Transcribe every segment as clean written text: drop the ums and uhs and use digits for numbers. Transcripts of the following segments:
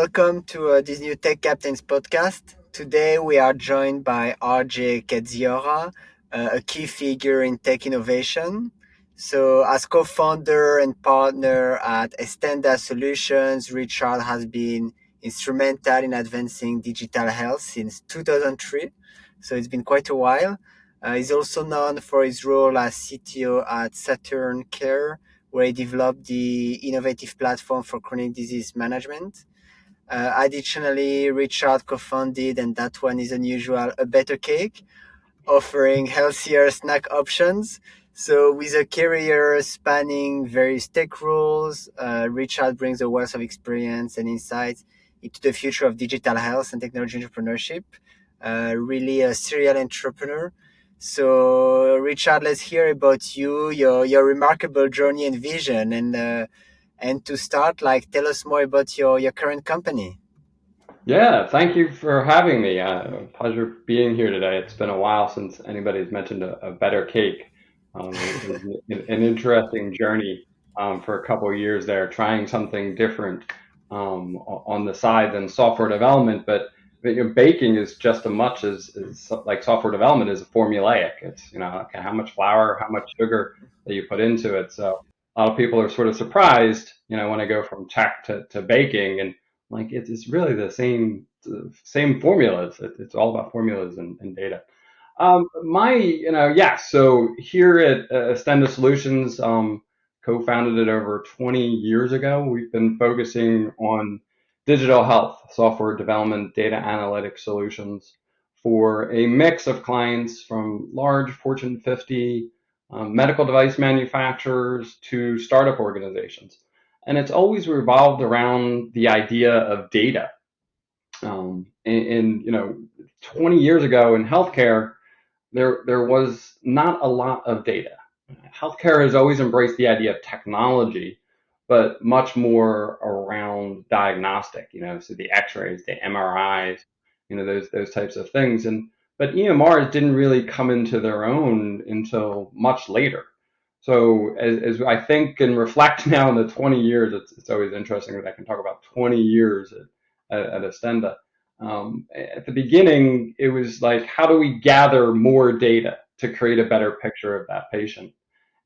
welcome to this new Tech Captains podcast. Today we are joined by RJ Kedziora, a key figure in tech innovation. So, as co-founder and partner at Estenda Solutions, Richard has been instrumental in advancing digital health since 2003. So it's been quite a while. He's also known for his role as CTO at Saturn Care, where he developed the innovative platform for chronic disease management. Additionally, Richard co-founded, and that one is unusual, a Better Cake, offering healthier snack options. So, with a career spanning various tech roles, Richard brings a wealth of experience and insights into the future of digital health and technology entrepreneurship. Really a serial entrepreneur. So, Richard, let's hear about you, your remarkable journey and vision, and to start, like, tell us more about your current company. Yeah, thank you for having me. Pleasure being here today. It's been a while since anybody's mentioned a better cake. It was an interesting journey for a couple of years there, trying something different on the side than software development. But baking is just as much as like software development is formulaic. It's, okay, how much flour, how much sugar that you put into it. So a lot of people are sort of surprised, when I go from tech to baking, and like it's really the same formulas. It's all about formulas and data. So here at Estenda Solutions, co-founded it over 20 years ago. We've been focusing on digital health, software development, data analytics solutions for a mix of clients from large Fortune 50 medical device manufacturers to startup organizations. And it's always revolved around the idea of data. 20 years ago in healthcare, there was not a lot of data. Healthcare has always embraced the idea of technology, but much more around diagnostic, so the x-rays, the MRIs, those types of things. But EMRs didn't really come into their own until much later. So as I think and reflect now on the 20 years, it's always interesting that I can talk about 20 years at Estenda. At the beginning, it was like, how do we gather more data to create a better picture of that patient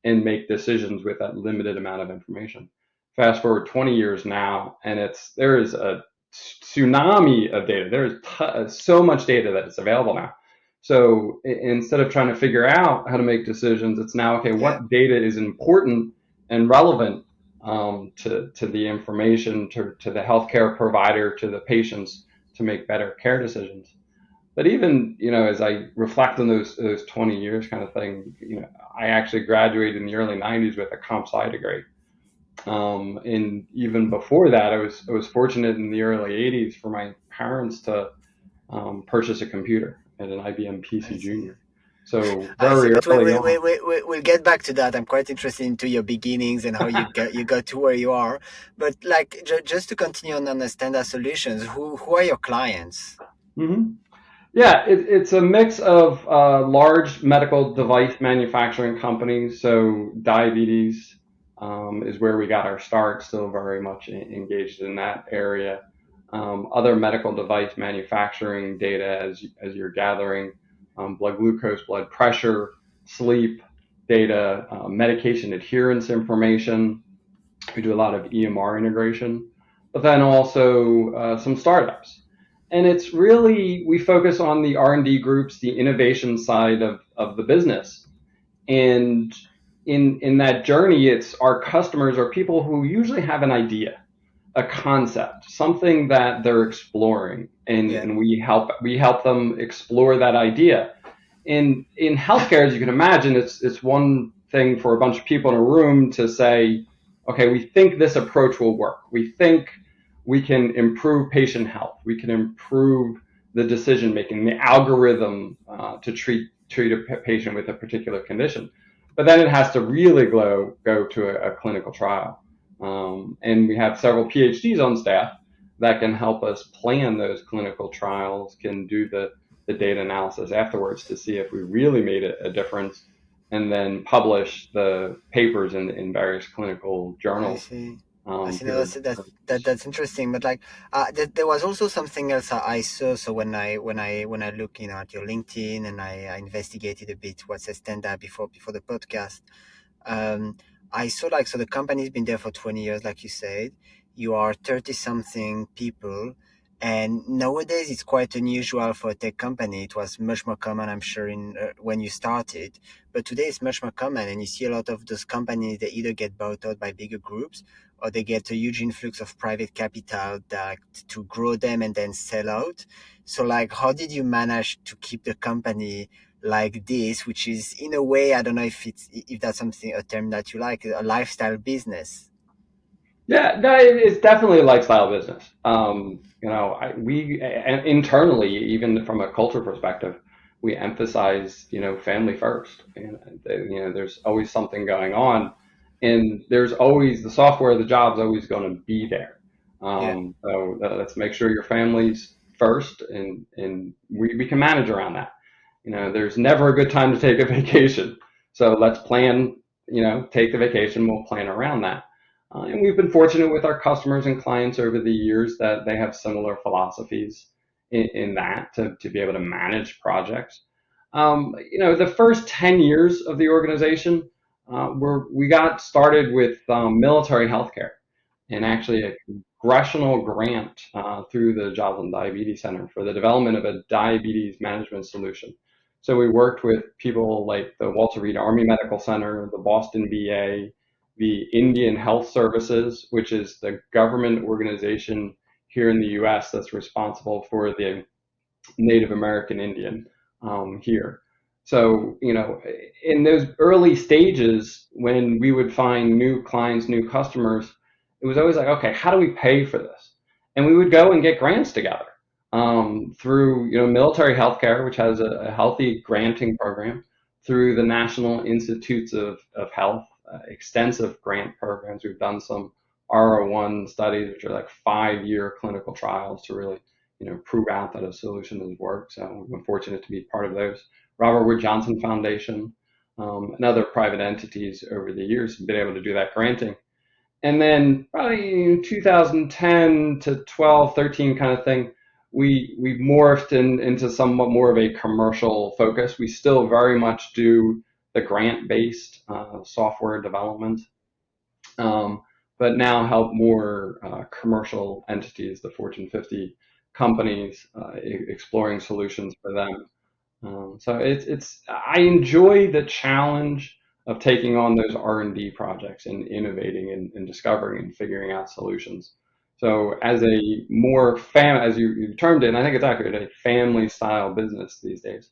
and make decisions with that limited amount of information? Fast forward 20 years now, and there is a tsunami of data. There is so much data that is available now. So instead of trying to figure out how to make decisions, it's now, okay, what data is important and relevant to the information, to the healthcare provider, to the patients, to make better care decisions. But even, as I reflect on those 20 years kind of thing, I actually graduated in the early 90s with a comp sci degree. And even before that, I was fortunate in the early 80s for my parents to purchase a computer at an IBM PC Junior. So I see, very but early on. we'll get back to that. I'm quite interested into your beginnings and how you got to where you are. But like, just to continue on Understand Our Solutions, who are your clients? Mm-hmm. Yeah, it's a mix of large medical device manufacturing companies. So diabetes is where we got our start, still very much engaged in that area. Other medical device manufacturing data, as you're gathering, blood glucose, blood pressure, sleep data, medication adherence information. We do a lot of EMR integration, but then also some startups. And it's really, we focus on the R&D groups, the innovation side of the business. And in that journey, it's our customers are people who usually have an idea, a concept, something that they're exploring, and we help them explore that idea. In healthcare, as you can imagine, it's one thing for a bunch of people in a room to say, okay, we think this approach will work. We think we can improve patient health. We can improve the decision making, the algorithm to treat a patient with a particular condition. But then it has to really go to a clinical trial. And we have several PhDs on staff that can help us plan those clinical trials, can do the data analysis afterwards to see if we really made a difference, and then publish the papers in various clinical I journals. see. I see. No, Here. that's interesting. But like, there was also something else I saw. So when I look, at your LinkedIn and I investigated a bit what's Estenda before the podcast. Um, I saw like so the company's been there for 20 years, like you said. You are 30 something people, and nowadays it's quite unusual for a tech company. It was much more common, I'm sure, in when you started, but today it's much more common, and you see a lot of those companies. They either get bought out by bigger groups, or they get a huge influx of private capital that to grow them and then sell out. So, like, how did you manage to keep the company like this, which is in a way, I don't know if that's something a term that you like, a lifestyle business. Yeah, no, it's definitely a lifestyle business. And internally, even from a culture perspective, we emphasize, family first. And, there's always something going on, and there's always the software, the job's always going to be there. Yeah, So let's make sure your family's first, and we can manage around that. There's never a good time to take a vacation. So let's plan, take the vacation, we'll plan around that. And we've been fortunate with our customers and clients over the years that they have similar philosophies in that to be able to manage projects. The first 10 years of the organization, we got started with military healthcare and actually a congressional grant through the Joslin Diabetes Center for the development of a diabetes management solution. So we worked with people like the Walter Reed Army Medical Center, the Boston VA, the Indian Health Services, which is the government organization here in the US that's responsible for the Native American Indian here. So, in those early stages, when we would find new clients, new customers, it was always like, okay, how do we pay for this? And we would go and get grants together through, military healthcare, which has a healthy granting program, through the National Institutes of Health, extensive grant programs. We've done some R01 studies, which are like 5-year clinical trials to really prove out that a solution has worked. So we've been fortunate to be part of those. Robert Wood Johnson Foundation and other private entities over the years have been able to do that granting. And then probably in 2010 to 12, 13 kind of thing, we morphed into somewhat more of a commercial focus. We still very much do the grant-based software development, but now help more commercial entities, the Fortune 50 companies, exploring solutions for them. So I enjoy the challenge of taking on those R&D projects and innovating and discovering and figuring out solutions. So as a more as you termed it, and I think it's accurate, a family style business these days.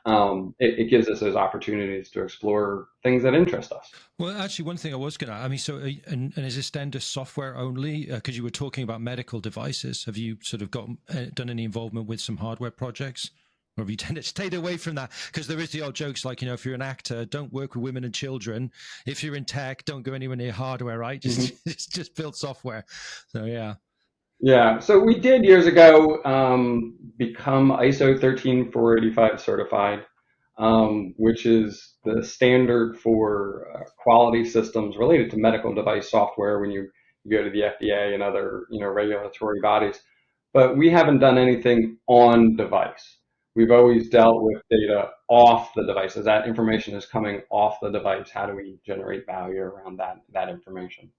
It gives us those opportunities to explore things that interest us. Well, actually, one thing I was going to, I mean, so, and is Estenda software only? Because you were talking about medical devices. Have you sort of done any involvement with some hardware projects? Or have you tended to stay away from that? Because there is the old jokes like, if you're an actor, don't work with women and children. If you're in tech, don't go anywhere near hardware, right? Just build software. So, yeah. Yeah, so we did years ago become ISO 13485 certified, which is the standard for quality systems related to medical device software when you go to the FDA and other regulatory bodies. But we haven't done anything on device. We've always dealt with data off the device. As that information is coming off the device, how do we generate value around that information?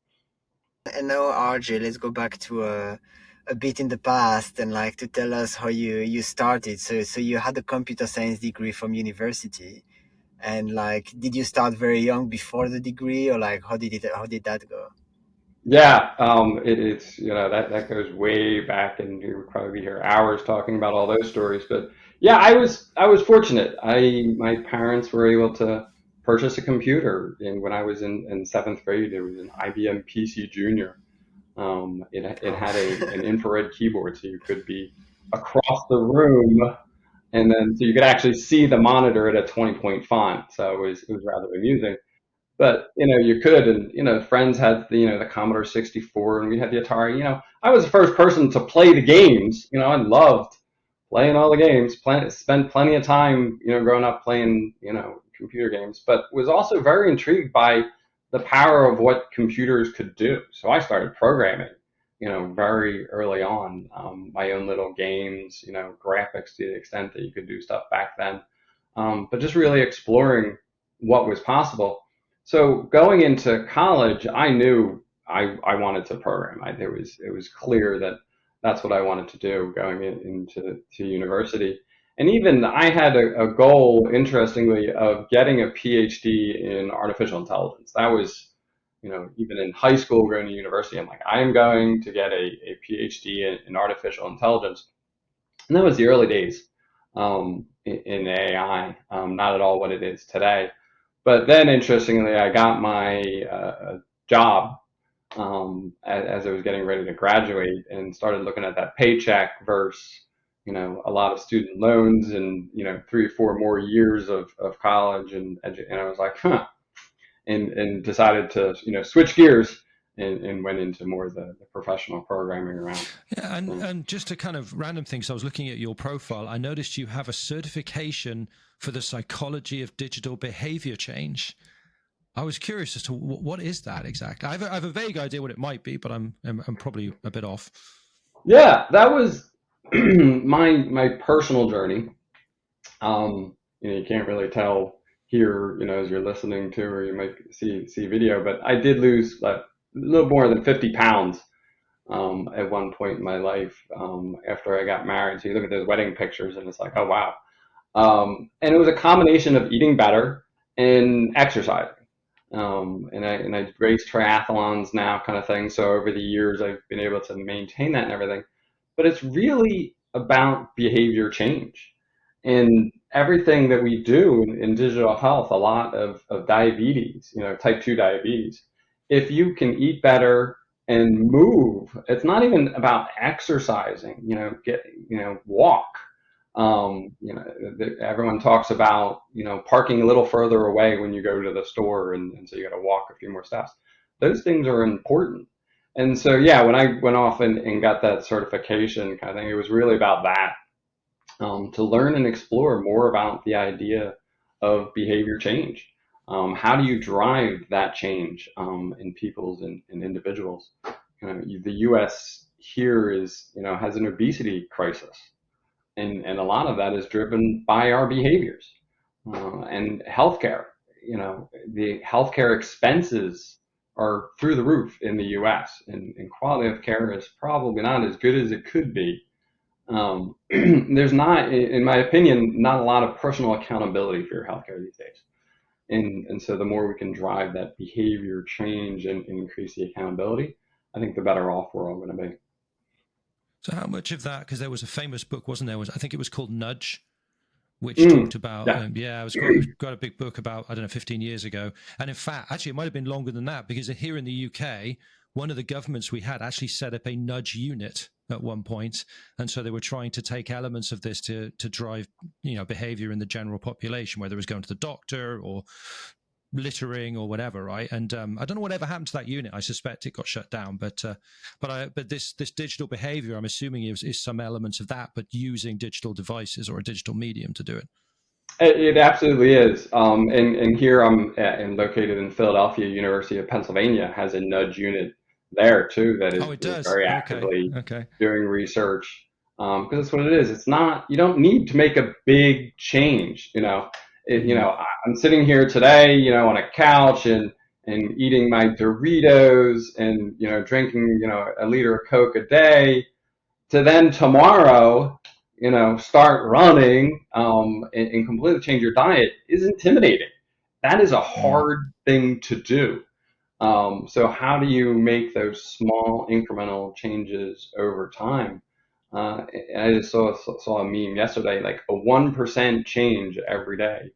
And now, RJ, let's go back to a bit in the past and like to tell us how you started. So you had a computer science degree from university, and like, did you start very young before the degree, or like how did that go? Yeah, it's that goes way back, and you would probably be here hours talking about all those stories. But yeah, I was fortunate. My parents were able to purchase a computer, and when I was in seventh grade, it was an IBM PC Junior. It had an infrared keyboard, so you could be across the room, and then so you could actually see the monitor at a 20-point font. So it was rather amusing. But you could, and friends had the Commodore 64, and we had the Atari. I was the first person to play the games. I loved playing all the games. Spent plenty of time growing up playing computer games, but was also very intrigued by the power of what computers could do. So I started programming, very early on, my own little games, graphics to the extent that you could do stuff back then. But just really exploring what was possible. So going into college, I knew I wanted to program. It was clear that that's what I wanted to do going into university. And even I had a goal, interestingly, of getting a PhD in artificial intelligence. That was, even in high school, going to university, I'm like, I am going to get a PhD in artificial intelligence. And that was the early days in AI, not at all what it is today. But then, interestingly, I got my job as I was getting ready to graduate and started looking at that paycheck versus, a lot of student loans and, 3 or 4 more years of college. And I was like, huh, and decided to, switch gears and went into more the professional programming around. Yeah, and just to kind of random things, I was looking at your profile. I noticed you have a certification for the psychology of digital behavior change. I was curious as to what is that exactly. I have a vague idea what it might be, but I'm probably a bit off. Yeah, that was my personal journey. You can't really tell here, as you're listening to, or you might see video, but I did lose like a little more than 50 pounds at one point in my life after I got married. So you look at those wedding pictures and it's like, oh wow. And it was a combination of eating better and exercising. And I race triathlons now, kind of thing. So over the years, I've been able to maintain that and everything. But it's really about behavior change. And everything that we do in digital health, a lot of diabetes, type 2 diabetes, if you can eat better and move, it's not even about exercising, walk. Everyone talks about, parking a little further away when you go to the store. And so you got to walk a few more steps. Those things are important. And so, yeah, when I went off and got that certification kind of thing, it was really about that, to learn and explore more about the idea of behavior change. How do you drive that change in people's and individuals? The U.S. here has an obesity crisis. And a lot of that is driven by our behaviors and healthcare. The healthcare expenses are through the roof in the U.S. and quality of care is probably not as good as it could be. There's not, in my opinion, not a lot of personal accountability for your healthcare these days. And so the more we can drive that behavior change and increase the accountability, I think the better off we're all going to be. So how much of that, because there was a famous book, wasn't there? I think it was called Nudge, which talked about, it was quite a big book about, 15 years ago. And in fact, actually, it might have been longer than that, because here in the UK, one of the governments we had actually set up a nudge unit at one point. And so they were trying to take elements of this to drive, behavior in the general population, whether it was going to the doctor or littering or whatever, right? And I don't know whatever happened to that unit. I suspect it got shut down. But this digital behavior, I'm assuming, is some elements of that, but using digital devices or a digital medium to do it. It absolutely is. And here I'm located in Philadelphia. University of Pennsylvania has a nudge unit there too that is very actively doing research, because that's what it is. It's not, you don't need to make a big change. I'm sitting here today, on a couch and eating my Doritos and, drinking, a liter of Coke a day, to then tomorrow, start running and completely change your diet is intimidating. That is a hard thing to do. So how do you make those small incremental changes over time? And I just saw a meme yesterday, like a 1% change every day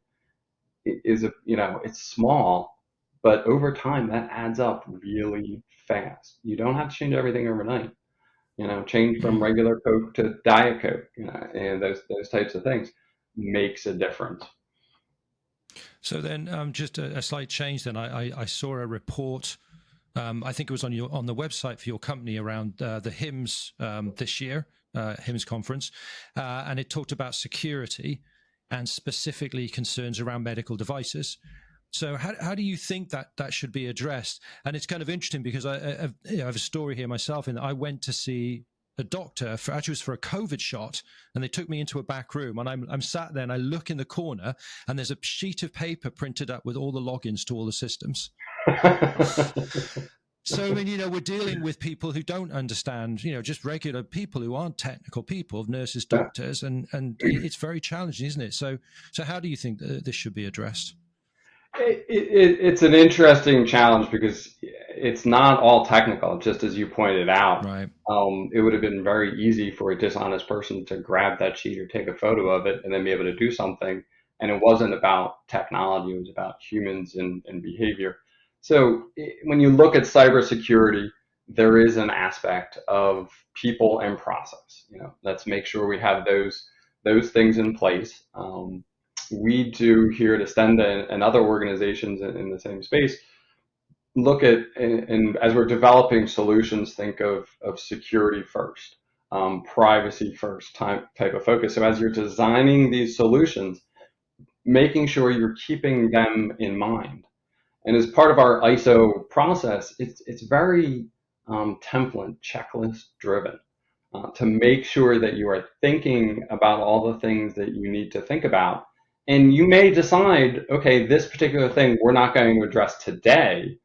is it's small, but over time that adds up really fast. You don't have to change everything overnight. Change from regular Coke to Diet Coke, and those types of things makes a difference. So then, just a slight change. Then I saw a report. I think it was on the website for your company around the HIMSS this year, HIMSS conference, and it talked about security and specifically concerns around medical devices. So how do you think that should be addressed? And it's kind of interesting because I have a story here myself, in that I went to see a doctor for, actually it was for a COVID shot, and they took me into a back room, and I'm sat there and I look in the corner and there's a sheet of paper printed up with all the logins to all the systems. So, I mean, we're dealing with people who don't understand, just regular people who aren't technical people, nurses, doctors, and it's very challenging, isn't it? So how do you think this should be addressed? It's an interesting challenge because it's not all technical, just as you pointed out. Right. It would have been very easy for a dishonest person to grab that sheet or take a photo of it and then be able to do something. And it wasn't about technology, it was about humans and behavior. So when you look at cybersecurity, there is an aspect of people and process. Let's make sure we have those things in place. We do here at Estenda and other organizations in the same space look at, and as we're developing solutions, think of security first, privacy first type of focus. So as you're designing these solutions, making sure you're keeping them in mind. And as part of our ISO process, it's very template checklist driven to make sure that you are thinking about all the things that you need to think about. And you may decide, okay, this particular thing we're not going to address today,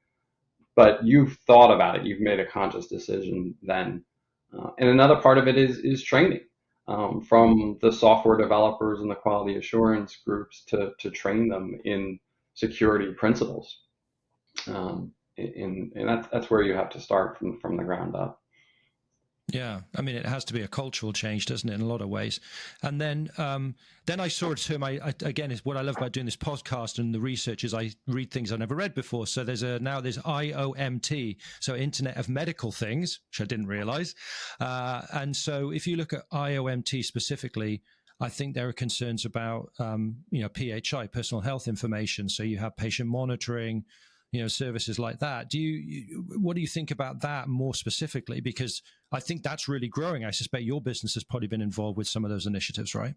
but you've thought about it. You've made a conscious decision then. And another part of it is training from the software developers and the quality assurance groups to train them in security principles. And that's where you have to start from the ground up. Yeah, I mean, it has to be a cultural change, doesn't it, in a lot of ways? And then I saw a term. Again, is what I love about doing this podcast and the research is I read things I've never read before. So there's IOMT, so Internet of Medical Things, which I didn't realize. And so if you look at IOMT specifically, I think there are concerns about PHI, personal health information. So you have patient monitoring, services like that. What do you think about that more specifically? Because I think that's really growing. I suspect your business has probably been involved with some of those initiatives, right?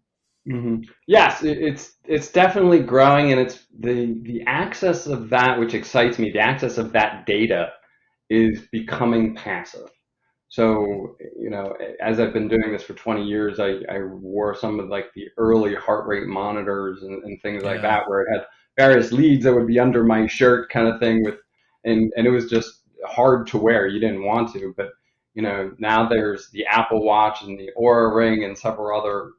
Mm-hmm. Yes, it's definitely growing, and it's the access of that which excites me. The access of that data is becoming passive. So, as I've been doing this for 20 years, I wore some of like the early heart rate monitors and things like that, where it had various leads that would be under my shirt kind of thing and it was just hard to wear. You didn't want to, but now there's the Apple Watch and the Aura Ring and several other,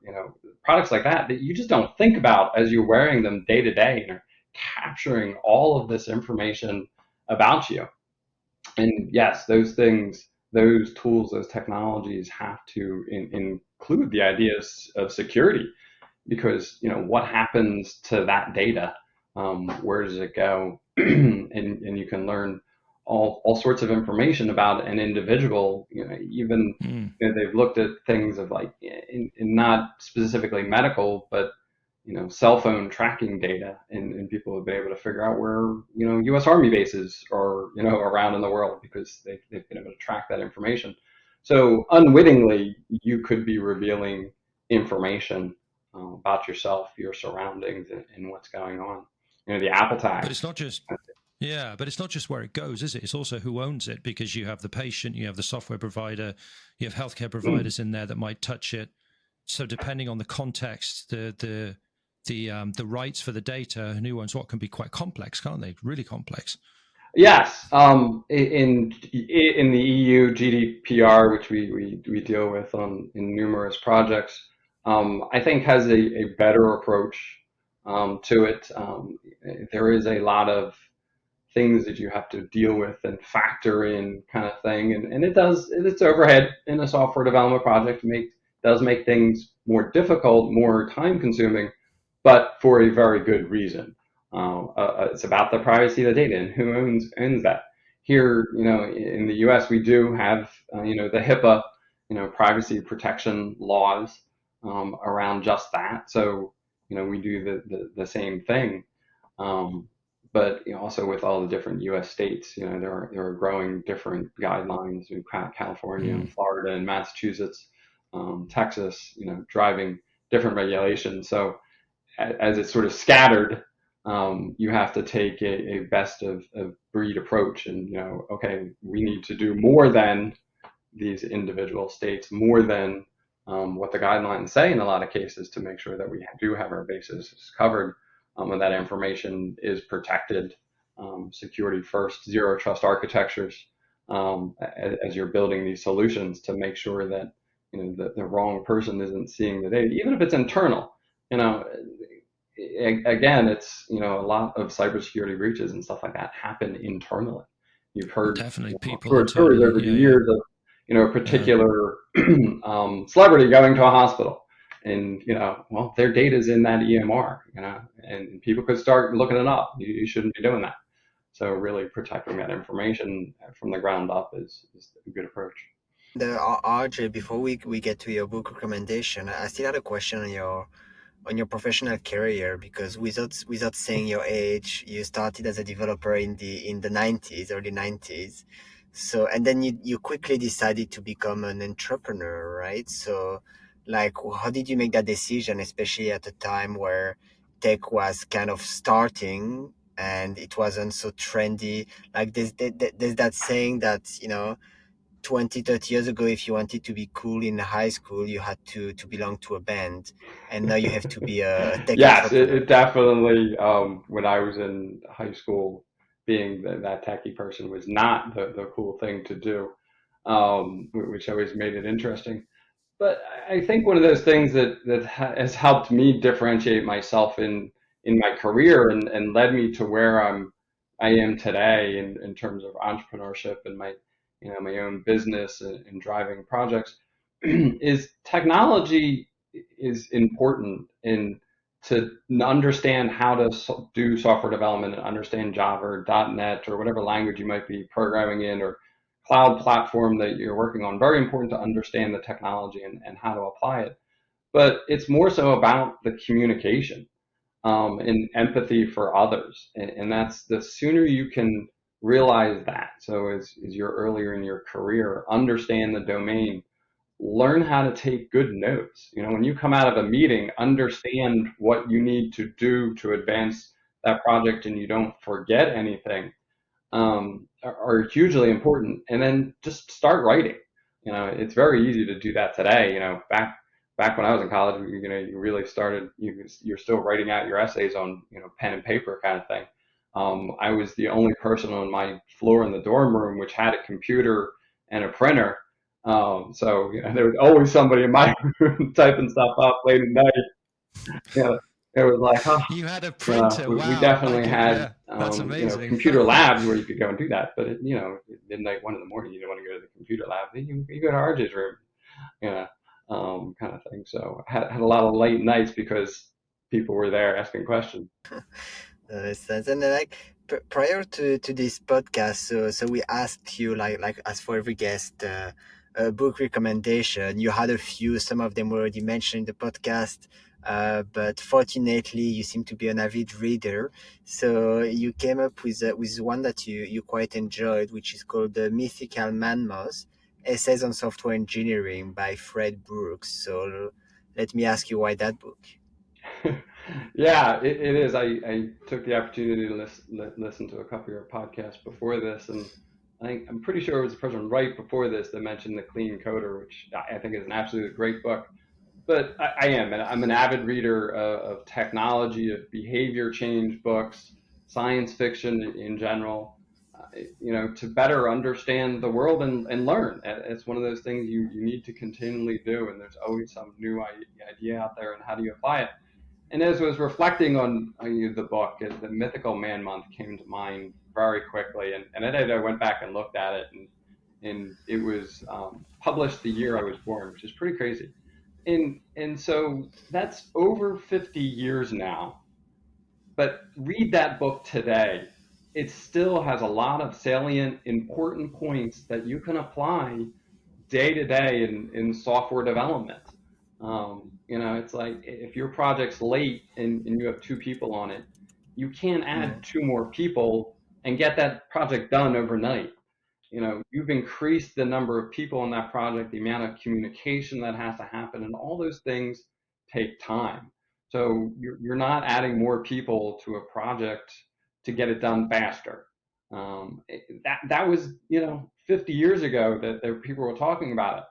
products like that you just don't think about as you're wearing them day to day and are capturing all of this information about you. And yes, those things, those tools, those technologies have to include the ideas of security, because what happens to that data? Where does it go? and you can learn all sorts of information about an individual. They've looked at things of like, in not specifically medical, but cell phone tracking data, and people have been able to figure out where U.S. Army bases are around in the world because they've been able to track that information. So unwittingly, you could be revealing information about yourself, your surroundings, and what's going on. The Apple tag. But it's not just. Yeah, but it's not just where it goes, is it? It's also who owns it, because you have the patient, you have the software provider, you have healthcare providers in there that might touch it. So depending on the context, the rights for the data and who owns what can be quite complex, can't they? Really complex. Yes. In the EU GDPR, which we deal with in numerous projects, I think has a better approach to it. There is a lot of things that you have to deal with and factor in, kind of thing, and it's overhead in a software development project. Does make things more difficult, more time consuming, but for a very good reason. It's about the privacy of the data and who owns that. Here, in the U.S., we do have the HIPAA, privacy protection laws around just that. So we do the same thing. But also with all the different U.S. states, there are growing different guidelines. We've got California and Florida and Massachusetts, Texas, driving different regulations. So as it's sort of scattered, You have to take a best of breed approach, and okay, we need to do more than these individual states, more than what the guidelines say in a lot of cases, to make sure that we do have our bases covered, and that information is protected. Security first, zero trust architectures, as you're building these solutions, to make sure that the wrong person isn't seeing the data, even if it's internal. Again, it's a lot of cybersecurity breaches and stuff like that happen internally. You've heard Definitely people heard stories internally. over the Yeah, years of a particular celebrity going to a hospital, and well, their data's in that EMR, and people could start looking it up. You shouldn't be doing that. So really protecting that information from the ground up is a good approach. The RJ, before we get to your book recommendation, I still had a question on your professional career, because without saying your age, you started as a developer in the 90s, early 90s. So, and then you quickly decided to become an entrepreneur, right? So, like, how did you make that decision, especially at a time where tech was kind of starting and it wasn't so trendy? Like, there's that saying that, 20, 30 years ago, if you wanted to be cool in high school, you had to belong to a band, and now you have to be a tech Yes, entrepreneur. it definitely. When I was in high school, being that techie person was not the cool thing to do, which always made it interesting. But I think one of those things that has helped me differentiate myself in my career, and led me to where I am today in terms of entrepreneurship and my own business, and driving projects, is technology is important in to understand how to do software development, and understand Java or .NET or whatever language you might be programming in, or cloud platform that you're working on. Very important to understand the technology, and how to apply it. But it's more so about the communication, and empathy for others. And that's, the sooner you can realize that. So as you're earlier in your career, understand the domain, learn how to take good notes. When you come out of a meeting, understand what you need to do to advance that project, and you don't forget anything, are hugely important. And then just start writing. It's very easy to do that today. Back when I was in college, you really started. You're still writing out your essays on pen and paper kind of thing. I was the only person on my floor in the dorm room which had a computer and a printer. So there was always somebody in my room typing stuff up late at night. It was like, huh. you had a printer. We Wow, I definitely could. had, Yeah, that's amazing. computer labs where you could go and do that. But at midnight, 1 in the morning, you don't want to go to the computer lab. You go to RJ's room, you know, kind of thing. So I had a lot of late nights because people were there asking questions. That makes sense. And then, like, prior to this podcast, so we asked you, like as for every guest, a book recommendation. You had a few. Some of them were already mentioned in the podcast. But fortunately, you seem to be an avid reader, so you came up with one that you quite enjoyed, which is called The Mythical Mammoth: Essays on Software Engineering by Fred Brooks. So let me ask you, why that book? Yeah, it is. I took the opportunity to listen to a couple of your podcasts before this, and I'm pretty sure it was the person right before this that mentioned The Clean Coder, which I think is an absolutely great book. But I am, and I'm an avid reader of technology, of behavior change books, science fiction in general. To better understand the world, and learn. It's one of those things you need to continually do, and there's always some new idea out there, and how do you apply it? And as I was reflecting on the book, the Mythical Man Month came to mind very quickly, and then I went back and looked at it, and it was published the year I was born, which is pretty crazy. And so that's over 50 years now. But read that book today. It still has a lot of salient, important points that you can apply day to day in software development. It's like, if your project's late, and you have 2 people on it, you can't Yeah. add 2 more people and get that project done overnight. You've increased the number of people in that project, the amount of communication that has to happen, and all those things take time. So you're not adding more people to a project to get it done faster. That was 50 years ago that people were talking about it.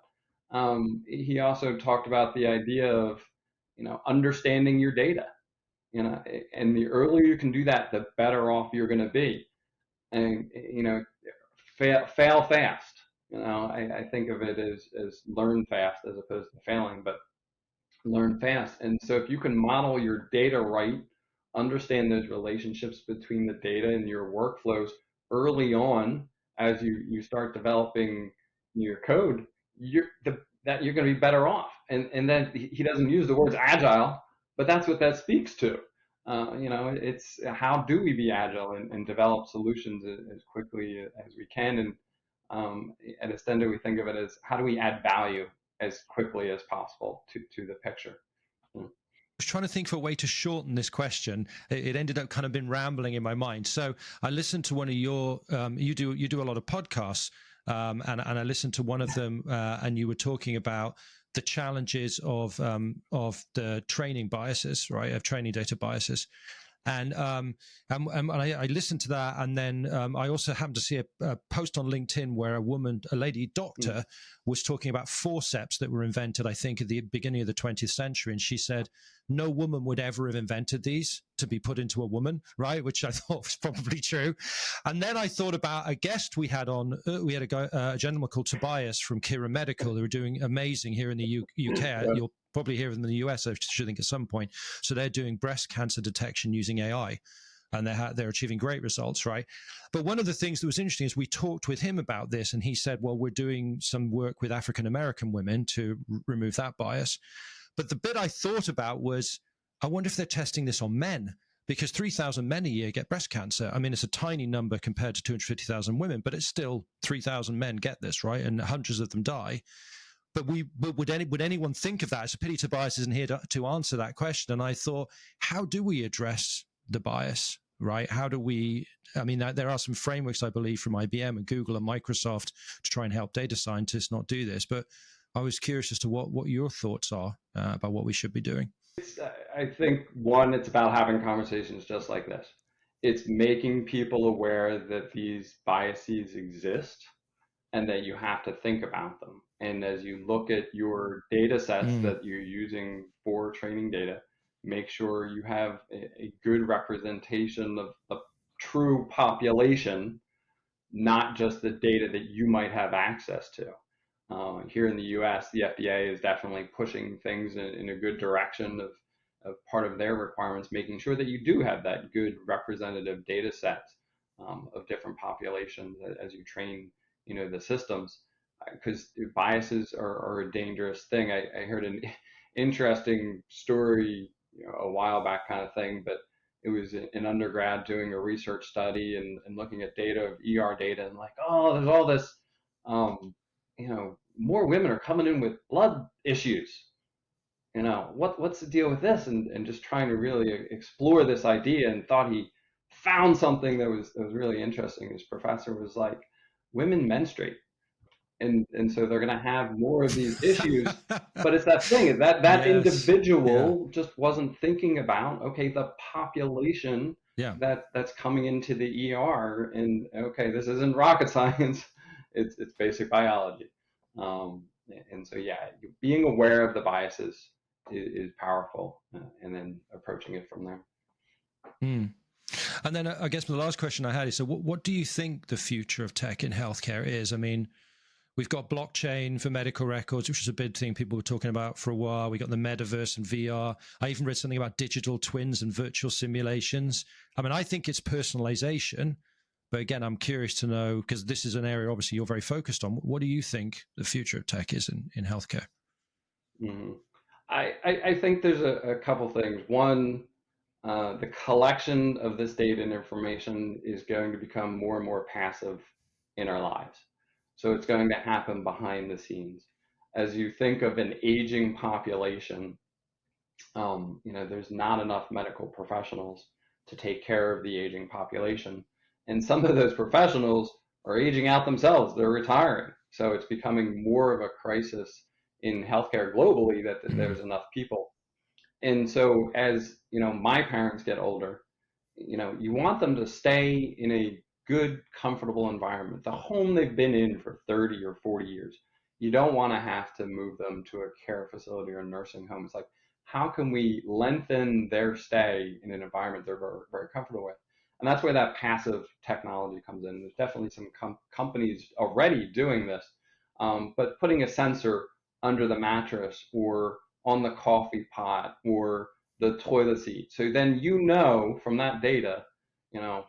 He also talked about the idea of understanding your data. And the earlier you can do that, the better off you're going to be. And fail fast. I think of it as learn fast as opposed to failing, but learn fast. And so if you can model your data right, understand those relationships between the data and your workflows early on as you start developing your code, you're going to be better off. And then he doesn't use the words agile, but that's what that speaks to. It's how do we be agile and develop solutions as quickly as we can. And at Estenda, we think of it as how do we add value as quickly as possible to the picture. I was trying to think of a way to shorten this question. It ended up kind of been rambling in my mind. So I listened to one of your, you do a lot of podcasts, and I listened to one of them, and you were talking about the challenges of the training biases, right? Of training data biases. And I listened to that, and then I also happened to see a post on LinkedIn where a lady doctor, was talking about forceps that were invented, I think, at the beginning of the 20th century, and she said no woman would ever have invented these to be put into a woman, right? Which I thought was probably true. And then I thought about a guest we had on. We had a gentleman called Tobias from Kira Medical, who are doing amazing here in the UK. You'll probably hear them in the US, I should think, at some point. So they're doing breast cancer detection using AI, and they're achieving great results, right? But one of the things that was interesting is we talked with him about this, and he said, well, we're doing some work with African-American women to remove that bias. But the bit I thought about was, I wonder if they're testing this on men, because 3,000 men a year get breast cancer. I mean, it's a tiny number compared to 250,000 women, but it's still 3,000 men get this, right? And hundreds of them die. But would anyone think of that? It's a pity Tobias isn't here to answer that question. And I thought, how do we address the bias, right? How do we, I mean, there are some frameworks, I believe, from IBM and Google and Microsoft to try and help data scientists not do this. But I was curious as to what your thoughts are about what we should be doing. I think, one, it's about having conversations just like this. It's making people aware that these biases exist and that you have to think about them. And as you look at your data sets that you're using for training data, make sure you have a good representation of the true population, not just the data that you might have access to. Here in the US, the FDA is definitely pushing things in a good direction of part of their requirements, making sure that you do have that good representative data set of different populations as you train the systems, because biases are a dangerous thing. I heard an interesting story a while back, kind of thing, but it was an undergrad doing a research study and looking at data of ER data, and like, oh, there's all this more women are coming in with blood issues. What's the deal with this? And just trying to really explore this idea, and thought he found something that was really interesting. His professor was like, women menstruate, and so they're going to have more of these issues. But it's that thing, that yes, individual just wasn't thinking about, okay, the population that's coming into the ER, and okay, this isn't rocket science, it's basic biology. And so being aware of the biases is powerful, and then approaching it from there. And then I guess the last question I had is, so what do you think the future of tech in healthcare is? I mean, we've got blockchain for medical records, which is a big thing people were talking about for a while. We got the metaverse and VR. I even read something about digital twins and virtual simulations. I mean, I think it's personalization. But again, I'm curious to know, because this is an area obviously you're very focused on. What do you think the future of tech is in healthcare? Mm-hmm. I think there's a couple things. One, the collection of this data and information is going to become more and more passive in our lives. So it's going to happen behind the scenes. As you think of an aging population, there's not enough medical professionals to take care of the aging population. And some of those professionals are aging out themselves. They're retiring. So it's becoming more of a crisis in healthcare globally that there's enough people. And so as, my parents get older, you want them to stay in a good, comfortable environment, the home they've been in for 30 or 40 years. You don't want to have to move them to a care facility or a nursing home. It's like, how can we lengthen their stay in an environment they're very, very comfortable with? And that's where that passive technology comes in. There's definitely some companies already doing this, but putting a sensor under the mattress or on the coffee pot or the toilet seat. So then from that data,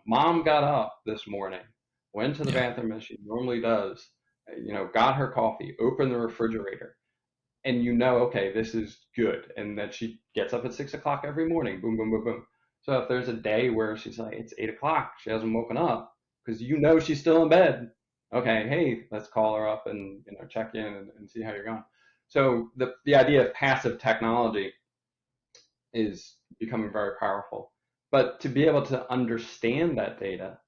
mom got up this morning, went to the bathroom as she normally does, got her coffee, opened the refrigerator, and okay, this is good. And that she gets up at 6 o'clock every morning, boom, boom, boom, boom. So if there's a day where she's like, it's 8 o'clock, she hasn't woken up because she's still in bed. Okay, hey, let's call her up and check in and see how you're going. So the idea of passive technology is becoming very powerful. But to be able to understand that data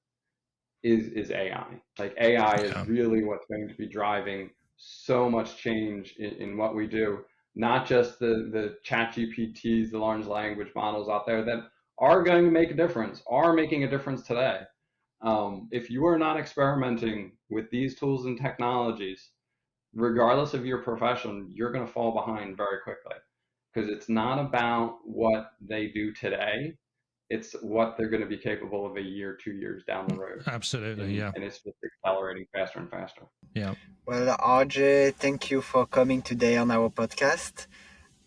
is AI. Like AI is really what's going to be driving so much change in what we do. Not just the chat GPTs, the large language models out there that are going to make a difference, are making a difference today. If you are not experimenting with these tools and technologies, regardless of your profession, you're going to fall behind very quickly, because it's not about what they do today. It's what they're going to be capable of a year, 2 years down the road. Absolutely, And it's just accelerating faster and faster. Yeah. Well, RJ, thank you for coming today on our podcast.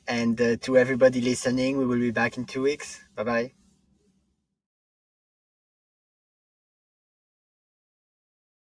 And to everybody listening, we will be back in 2 weeks. Bye-bye.